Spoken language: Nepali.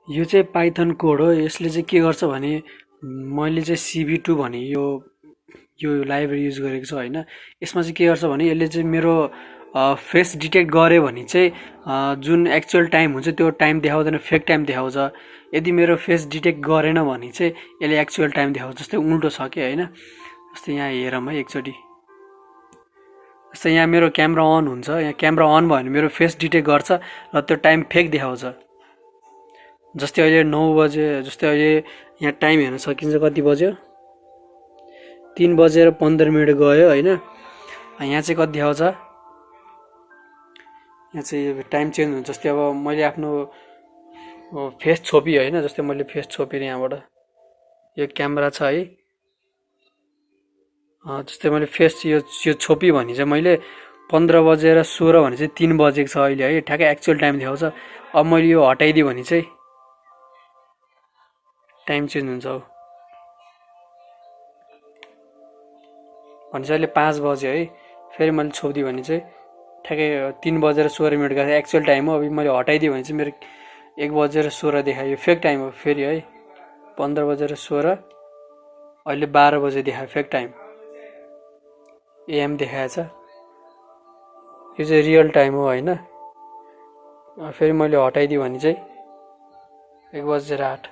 यो चाहिँ पाइथन कोड हो। यसले चाहिँ के गर्छ भने मैले चाहिँ cv2 भने यो लाइब्रेरी युज गरेको छु होइन। यसमा चाहिँ के गर्छ भने यसले चाहिँ मेरो फेस डिटेक्ट गर्यो भने चाहिँ जुन एक्चुअल टाइम हुन्छ त्यो टाइम देखाउँदैन, फेक टाइम देखाउँछ। यदि मेरो फेस डिटेक्ट गरेन भने चाहिँ यसले एक्चुअल टाइम देखाउँछ। जस्तै उल्टो छ कि होइन। जस्तै यहाँ हेरौँ है एकचोटि। जस्तै यहाँ मेरो क्यामेरा अन हुन्छ, यहाँ क्यामेरा अन भयो भने मेरो फेस डिटेक्ट गर्छ र त्यो टाइम फेक देखाउँछ। जस्तै अहिले 9 बजे, जस्तै अहिले यहाँ टाइम हेर्न सकिन्छ कति बज्यो, 3:15 गयो होइन। यहाँ चाहिँ कति देखाउँछ, यहाँ चाहिँ टाइम चेन्ज हुन्छ। जस्तै अब मैले आफ्नो फेस छोपी होइन, जस्तै मैले फेस छोपेँ यहाँबाट, यो क्यामेरा छ है। जस्तै मैले फेस यो छोपी भने चाहिँ मैले 15:16 भने चाहिँ 3 बजेको छ अहिले है, ठ्याक्कै एक्चुअल टाइम देखाउँछ। अब मैले यो हटाइदिएँ भने चाहिँ टाइम चेन्ज हुन्छ। अब भने चाहिँ अहिले 5 बज्यो है, फेरि मैले छोपिदिएँ भने चाहिँ ठ्याक्कै 3:16 गएको एक्चुअल टाइम हो। अब मैले हटाइदिएँ भने चाहिँ मेरो 1:16 देखायो, फेक टाइम हो फेरि है। 15:16 अहिले 12 बजे देखायो, फेक टाइम एएम देखाएछ। यो चाहिँ रियल टाइम हो होइन। फेरि मैले हटाइदिएँ भने चाहिँ 1:08